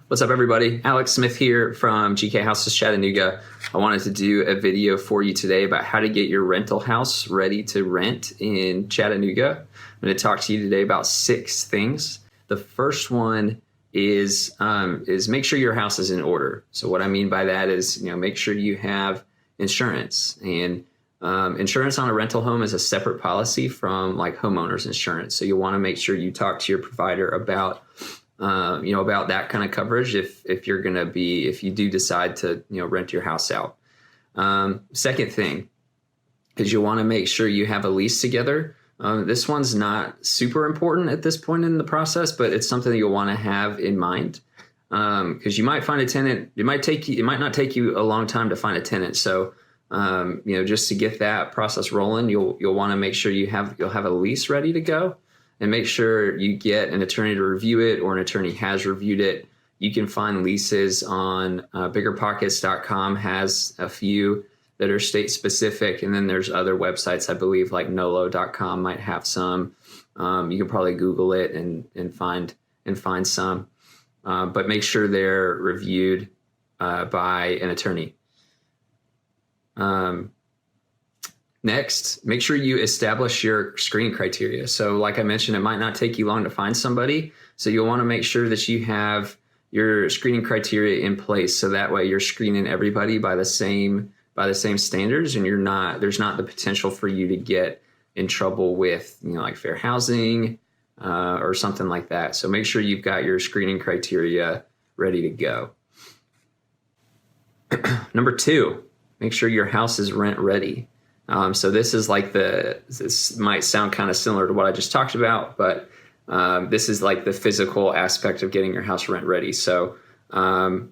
What's up, everybody? Alex Smith here from gkhouses Chattanooga. I wanted to do a video for you today about how to get your rental house ready to rent in Chattanooga. I'm going to talk to you today about 6 things. The first one is make sure your house is in order. So what I mean by that is, make sure you have insurance. And insurance on a rental home is a separate policy from like homeowners insurance. So you want to make sure you talk to your provider about about that kind of coverage if you do decide to rent your house out. Second thing is you want to make sure you have a lease together. This one's not super important at this point in the process, but it's something that you'll want to have in mind, because you might find a tenant. It might not take you a long time to find a tenant. So just to get that process rolling, you'll want to make sure you'll have a lease ready to go. And make sure you get an attorney to review it, or an attorney has reviewed it. You can find leases on biggerpockets.com, has a few that are state specific. And then there's other websites, I believe, like nolo.com might have some. You can probably Google it and find some. But make sure they're reviewed by an attorney. Next, make sure you establish your screening criteria. So like I mentioned, it might not take you long to find somebody. So you'll want to make sure that you have your screening criteria in place. So that way you're screening everybody by the same standards, and there's not the potential for you to get in trouble with, like fair housing or something like that. So make sure you've got your screening criteria ready to go. Number 2, make sure your house is rent ready. So this is like this might sound kind of similar to what I just talked about, but this is like the physical aspect of getting your house rent ready. So, and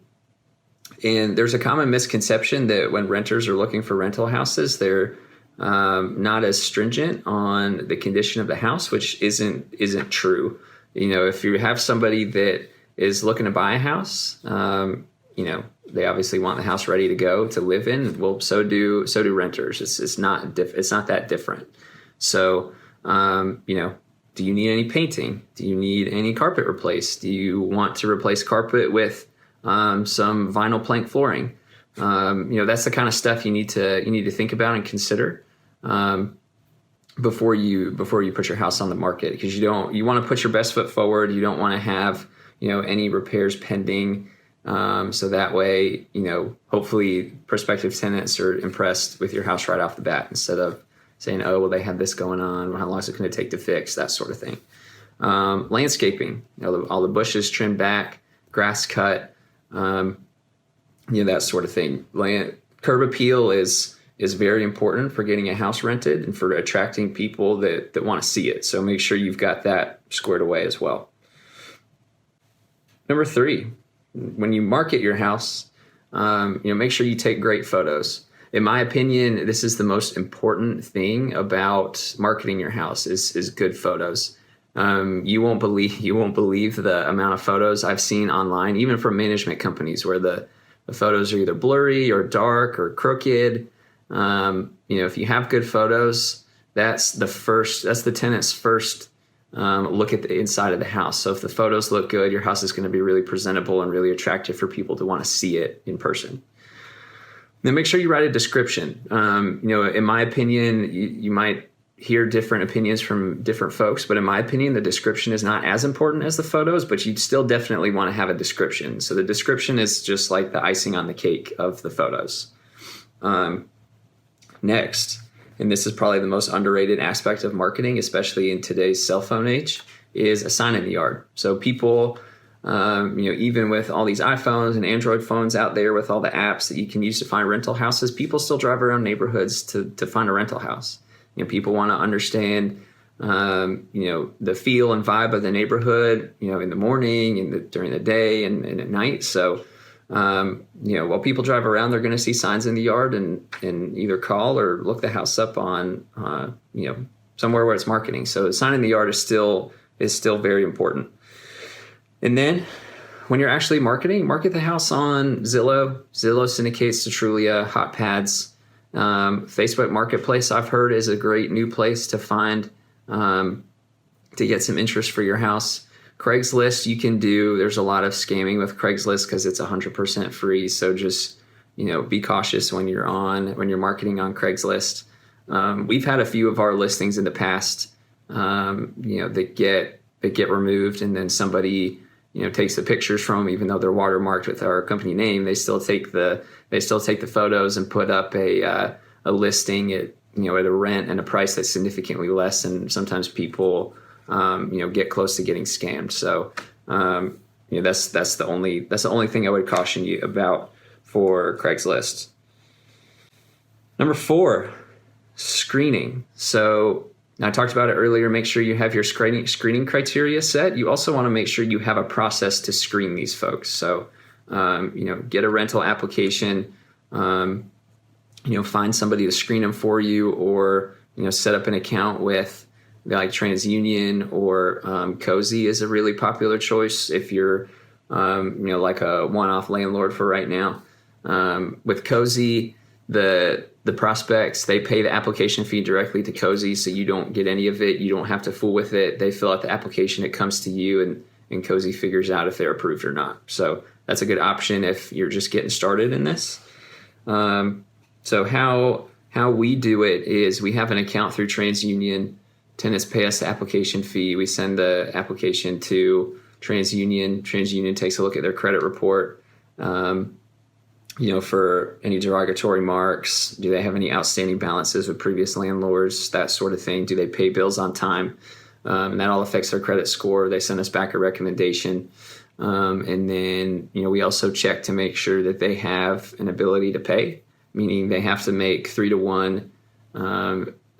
there's a common misconception that when renters are looking for rental houses, they're not as stringent on the condition of the house, which isn't true. If you have somebody that is looking to buy a house, they obviously want the house ready to go to live in. Well, so do renters. It's not that different. So, do you need any painting? Do you need any carpet replaced? Do you want to replace carpet with some vinyl plank flooring? That's the kind of stuff you need to think about and consider before you put your house on the market, because you want to put your best foot forward. You don't want to have any repairs pending. So that way, hopefully prospective tenants are impressed with your house right off the bat, instead of saying, oh, well, they had this going on. How long is it going to take to fix? That sort of thing. Landscaping, all the bushes trimmed back, grass cut, that sort of thing. Curb appeal is very important for getting a house rented and for attracting people that want to see it. So make sure you've got that squared away as well. Number 3. When you market your house, make sure you take great photos. In my opinion, this is the most important thing about marketing your house is good photos. You won't believe the amount of photos I've seen online, even from management companies, where the photos are either blurry or dark or crooked. If you have good photos, that's the tenant's first look at the inside of the house. So if the photos look good, your house is going to be really presentable and really attractive for people to want to see it in person. Then make sure you write a description. In my opinion, you might hear different opinions from different folks, but in my opinion, the description is not as important as the photos, but you'd still definitely want to have a description. So the description is just like the icing on the cake of the photos. Next, and this is probably the most underrated aspect of marketing, especially in today's cell phone age, is a sign in the yard. So people, even with all these iPhones and Android phones out there with all the apps that you can use to find rental houses, people still drive around neighborhoods to find a rental house. People want to understand, the feel and vibe of the neighborhood, in the morning and during the day and at night. So, while people drive around, they're going to see signs in the yard and either call or look the house up on, somewhere where it's marketing. So the sign in the yard is still very important. And then when you're actually market the house on Zillow. Zillow syndicates to Trulia, Hot Pads. Facebook Marketplace, I've heard, is a great new place to find, to get some interest for your house. Craigslist, you can do, there's a lot of scamming with Craigslist because it's 100% free. So just, be cautious when you're marketing on Craigslist. We've had a few of our listings in the past, that get removed, and then somebody, takes the pictures from them, even though they're watermarked with our company name. They still take the photos and put up a listing at a rent and a price that's significantly less, and sometimes people get close to getting scammed. So that's the only thing I would caution you about for Craigslist. Number 4, screening. So I talked about it earlier. Make sure you have your screening criteria set. You also want to make sure you have a process to screen these folks. So get a rental application. Find somebody to screen them for you, or set up an account with like TransUnion, or Cozy is a really popular choice if you're like a one-off landlord for right now. With Cozy, the prospects, they pay the application fee directly to Cozy, so you don't get any of it. You don't have to fool with it. They fill out the application, it comes to you, and Cozy figures out if they're approved or not. So that's a good option if you're just getting started in this. So how we do it is we have an account through TransUnion. Tenants pay us the application fee. We send the application to TransUnion. TransUnion takes a look at their credit report, for any derogatory marks. Do they have any outstanding balances with previous landlords? That sort of thing. Do they pay bills on time? And that all affects their credit score. They send us back a recommendation. And then, we also check to make sure that they have an ability to pay, meaning they have to make 3 to 1,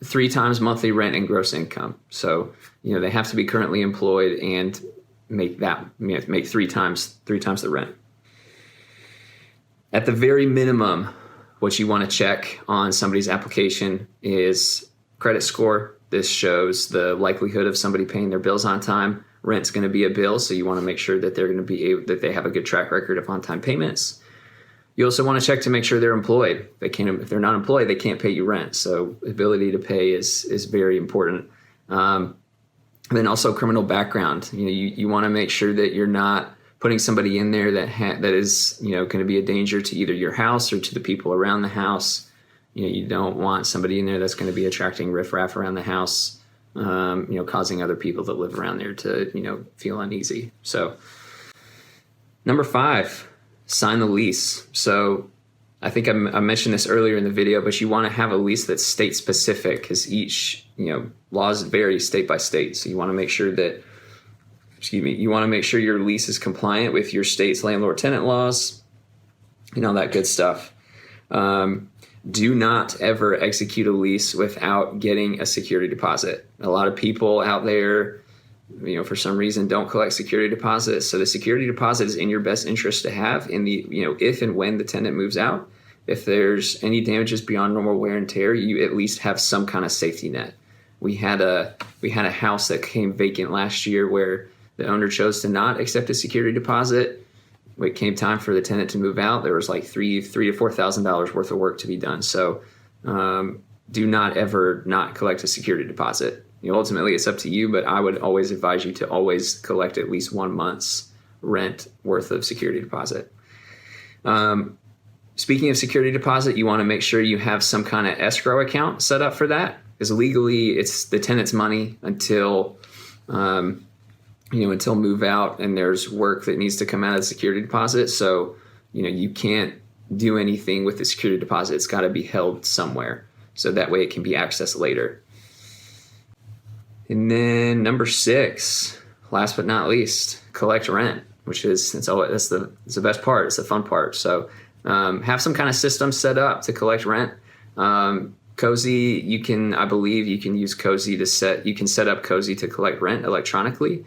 3 times monthly rent and gross income. So, they have to be currently employed and make 3 times the rent. At the very minimum, what you want to check on somebody's application is credit score. This shows the likelihood of somebody paying their bills on time. Rent's going to be a bill, so you want to make sure that they're going to that they have a good track record of on-time payments. You also want to check to make sure they're employed. If they're not employed, they can't pay you rent. So ability to pay is very important. And then also criminal background. You want to make sure that you're not putting somebody in there that is going to be a danger to either your house or to the people around the house. You don't want somebody in there that's going to be attracting riffraff around the house, causing other people that live around there to feel uneasy. So number 5. Sign the lease. So I think I mentioned this earlier in the video, but you want to have a lease that's state specific, because each, laws vary state by state. So you want to make sure your lease is compliant with your state's landlord tenant laws, that good stuff. Do not ever execute a lease without getting a security deposit. A lot of people out there, for some reason don't collect security deposits. So the security deposit is in your best interest to have in the, if and when the tenant moves out. If there's any damages beyond normal wear and tear, you at least have some kind of safety net. We had a house that came vacant last year where the owner chose to not accept a security deposit. When it came time for the tenant to move out, there was like $3,000 to $4,000 worth of work to be done. So do not ever not collect a security deposit. Ultimately, it's up to you, but I would always advise you to always collect at least 1 month's rent worth of security deposit. Speaking of security deposit, you want to make sure you have some kind of escrow account set up for that, because legally it's the tenant's money until move out, and there's work that needs to come out of the security deposit. So, you can't do anything with the security deposit. It's got to be held somewhere, so that way it can be accessed later. And then number 6, last but not least, collect rent, which is that's the best part. It's the fun part. So have some kind of system set up to collect rent. Cozy, I believe you can use Cozy to set up Cozy to collect rent electronically.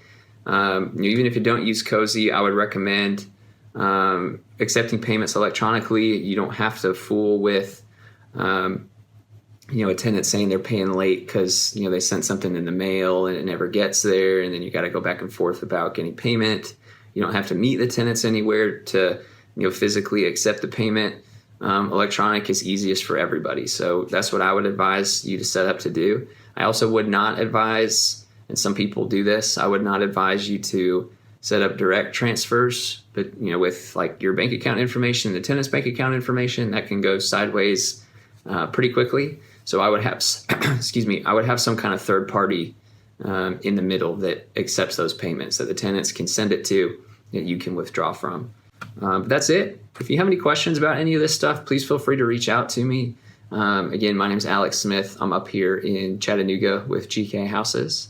Even if you don't use Cozy, I would recommend accepting payments electronically. You don't have to fool with a tenant saying they're paying late because they sent something in the mail and it never gets there, and then you got to go back and forth about getting payment. You don't have to meet the tenants anywhere to physically accept the payment. Electronic is easiest for everybody, so that's what I would advise you to set up to do. I also would not advise and some people do this. I would not advise you to set up direct transfers, but with like your bank account information, the tenant's bank account information, that can go sideways pretty quickly. So I would have, I would have some kind of third party in the middle that accepts those payments that the tenants can send it to, that you can withdraw from. But that's it. If you have any questions about any of this stuff, please feel free to reach out to me. Again, my name is Alex Smith. I'm up here in Chattanooga with GK Houses.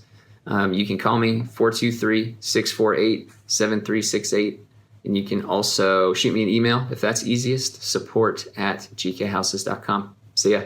You can call me 423-648-7368. And you can also shoot me an email if that's easiest, support@gkhouses.com. See ya.